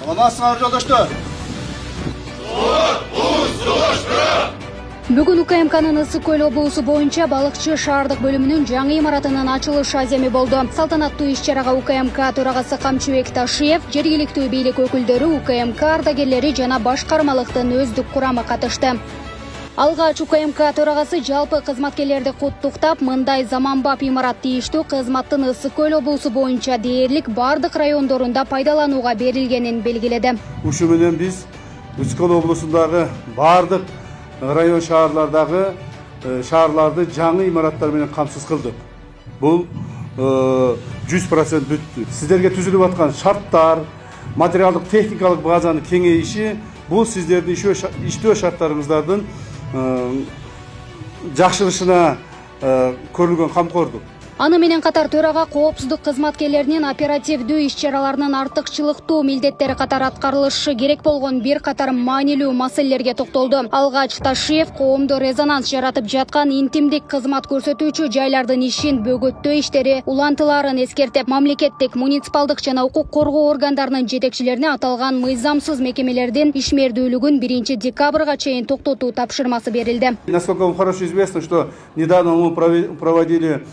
Саламатсызбы жолдоштор? Бүгүн УКМКнын Ысык Көл облусу боюнча балыкчы шаардык бөлүмүнүн жаңы имаратынын ачылыш аземи болду. Салтанаттуу иш-чарага УКМК төрагасы Камчыбек Ташиев, жергиликтүү бийлик өкүлдөрү, УКМК ардагерлери жана башкармалыктын өздүк курамы катышты. Алгач УКМК төрагасы жалпы кызматкерлерди куттуктап, мындай заманбап имарат тийиштүү кызматтын Ысык Көл облусу боюнча дээрлик бардык райондорунда пайдаланууга берилгенин белгиледи. Ушу менен биз Ысык Көл облусундагы бардык район шаарлардагы шаарларды жаңы имараттар менен камсыз кылдык. Бул 100% бүттү. Сиздерге түзүлүп аткан шарттар, материалдык техникалык базанын кеңейиши бул сиздердин иштөө шарттарыңыздардын жакшырышына көрүлгөн камкордук. Аны менен катар төрага коопсуздук кызматкерлеринин оперативдүү иш-чараларынын артыкчылыктуу милдеттери катары аткарылышы керек болгон бир катар маанилүү маселелерге токтолду. Алгач Ташиев коомдо резонанс жаратып жаткан интимдик кызмат көрсөтүүчү жайлардын ишин бөгөттөө иштери улантыларын эскертип, мамлекеттик, муниципалдык жана укук коргоо органдарынын жетекчилерине аталган мыйзамсыз мекемелердин ишмердүүлүгүн 1 декабрга чейин токтотуу тапшырмасы берилди. Насколько вам хорошо известно, что недавно мы проводили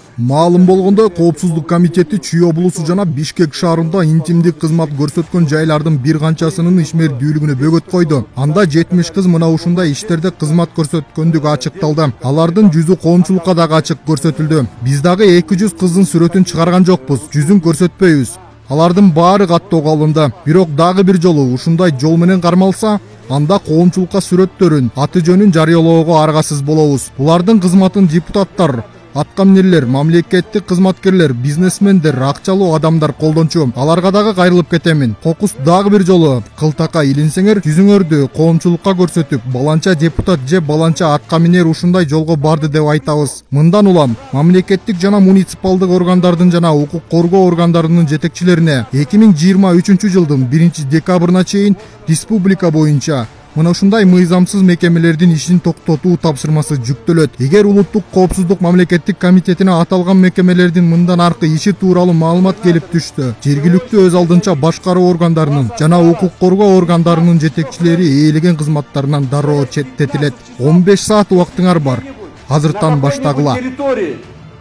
болгондой коопсуздук комитети Чүй облусу жана Бишкек шаарында интимдик кызмат көрсөткөн жайлардын бир канчасынын ишмердүүлүгүнө бөгөт койду. Анда 70 кыз мына ушундай иштерде кызмат көрсөткөндүгү ачыкталды. Алардын 100 коомчулукка дагы ачык көрсөтүлдү. Биз дагы 200 кыздын сүрөтүн чыгарган жокпуз, жүзүн көрсөтпөйбүз. Алардын баары каттоого алынды. Бирок дагы бир жолу ушундай жол менен кармалса, анда коомчулукка сүрөттөрүн, аты жөнүн жарыялоого аргасыз болобуз. Булардын кызматын депутаттар, аткаминерлер, мамлекеттик кызматкерлер, бизнесмендер, акчалуу адамдар колдончу. Аларга дагы кайрылып кетемин. Кокус дагы бир жолу кылтакка илинсеңер, жүзүңөрдү коомчулукка көрсөтүп, баланча депутат же баланча аткаминер ушундай жолго барды деп айтабыз. Мындан улам мамлекеттик жана муниципалдык органдардын жана укук коргоо органдарынын жетекчилерине 2023 жылдын 1 декабрына чейин республика боюнча мына ушундай мыйзамсыз мекемелердин ишин токтотуу тапшырмасы жүктөлөт. Эгер улуттук коопсуздук мамлекеттик комитетине аталган мекемелердин мындан аркы иши тууралуу маалымат келип түштү, жергиликтүү өз алдынча башкаруу органдарынын жана укук коргоо органдарынын жетекчилери ээлеген кызматтарынан дароо четтетилет. 15 саат убактыңар бар. Азыртан баштагыла.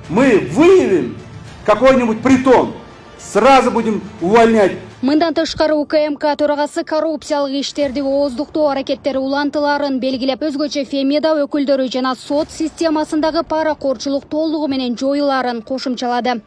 Мы выявим какой-нибудь притон, сразу будем увольнять. Мындан тышкары УКМК төрагасы коррупциялык иштерди ооздуктоо аракеттери улантыларын белгилеп, өзгөчө Фемида өкүлдөрү жана сот системасындагы паракорчулук толугу менен жоюларын кошумчалады.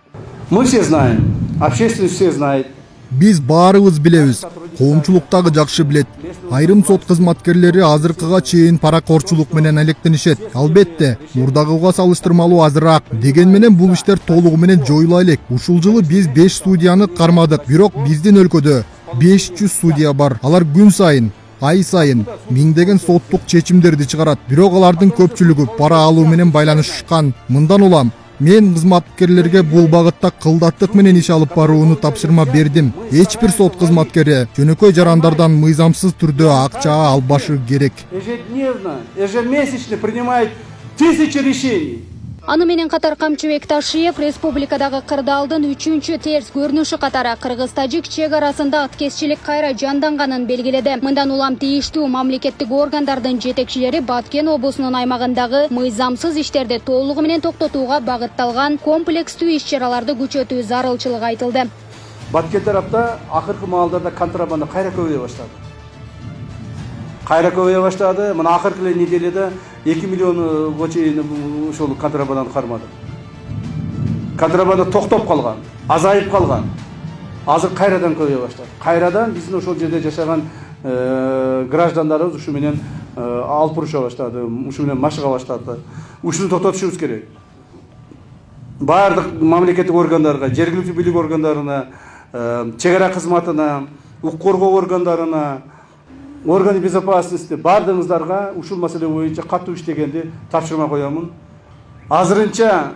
Мы все знаем, общественность все знает. Биз баарыбыз билебиз, коомчулуктагы жакшы билет. Айрым сот кызматкерлери азыркыга чейин паракорчулук менен алектенишет. Албетте, мурдагыга салыштырмалуу азыраак. Деген менен бул иштер толугу менен жоюла элек. Ушул жылы биз 5 судьяны кармадык. Бирок биздин өлкөдө 500 судья бар. Алар күн сайын, ай сайын миңдеген соттук чечимдерди чыгарат. Бирок алардын көпчүлүгү пара алуу менен байланышкан. Мындан улам мен кызматкерлерге бул багытта кылдаттык менен иш алып барууну тапшырма бердим. Эч бир сот кызматкери жөнөкөй жарандардан мыйзамсыз түрдө акча албашы керек. Ежедневно, ежемесячно принимает 1000 решений. Аны менен катар Камчыбек Ташиев республикадагы кырдаалдын 3-чү терс көрүнүшү катары кыргыз-тажик чек арасында аткезчилик кайра жанданганын белгиледи. Мындан улам тийиштүү мамлекеттик органдардын жетекчилери Баткен облусунун аймагындагы мыйзамсыз иштерди толугу менен токтотууга багытталган комплекстүү иш-чараларды күчөтүү зарылчылыгы айтылды. Баткен тарапта акыркы маалдарда контрабанда кайра көбөйө баштады. Мына акыркы неделеде 2 миллионго чейин ошол контрабанданы кармады. Контрабанда токтоп калган, азайып калган. Азыр кайрадан көбөйө баштады. Кайрадан биздин ошол жерде жашаган граждандарыбыз ушу менен алып уруша баштады, ушу менен машыга баштады. Ушуну токтотушубуз керек. Бардык мамлекеттик органдарга, жергиликтүү бийлик органдарына, чек ара кызматына, укук коргоо органдарына, органы безопасности бардыгыңыздарга ушул маселе боюнча катуу иштегенди тапшырма коёмун. Азырынча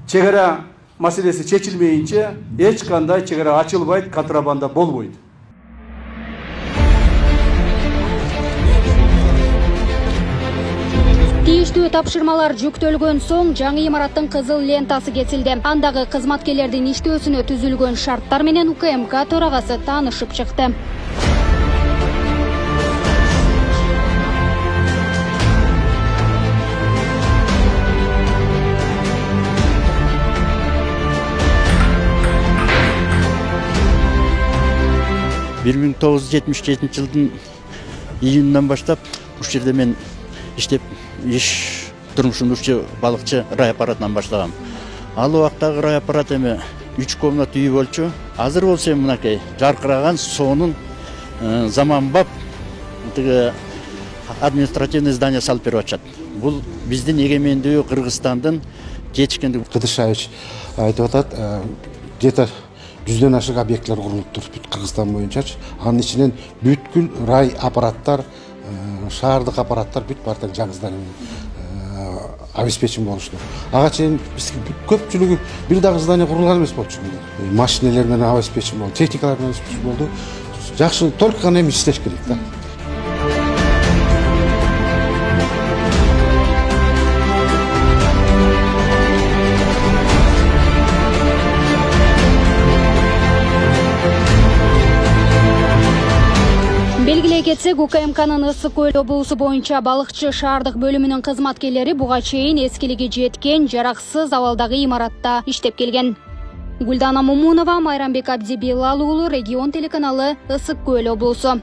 чек ара маселеси чечилмейинче эч кандай чек ара ачылбайт, контрабанда болбойт. Тийиштүү тапшырмалар жүктөлгөн соң жаңы имараттын кызыл лентасы кесилди. Андагы кызматкерлердин иштөөсүнө түзүлгөн шарттар менен УКМК төрагасы таанышып чыкты. 1977 жылдың июнынан баштап ушул жерде мен иштеп турмушумду ушул балыкчы рай аппаратынан баштагам. Ал убактагы рай аппарат эми 3 комнат үй болчу. Азыр болсо мынакей жаркыраган сонун заманбап тиги административный здание салып берип атышат. Бул биздин эгемендүү Кыргызстандын кечикендик. Кыдыршаевич айтып атат, где-то 100ден ашык объекттер курулуптур бүт Кыргызстан боюнчачы. Анын ичинен бүткүл рай аппараттар, шаардык аппараттар бүт бартын жаңы зданиямен обеспечен болуштур. Ага чейин биз көпчүлүгү бир дагы здание курулган эмес болчу. Машиналар менен обеспечен болду, техникалар менен обеспечен болду. Жакшы, только гана эми иштеш керек да. Белгилей кетсек, УКМКнын Ысык Көл облусу боюнча балыкчы шаардык бөлүмүнүн кызматкерлери буга чейин эскилиги жеткен жараксыз абалдагы имаратта иштеп келген. Гүлдана Момунова, Майрамбек Абдибилал уулу, Регион телеканалы, Ысык Көл облусу.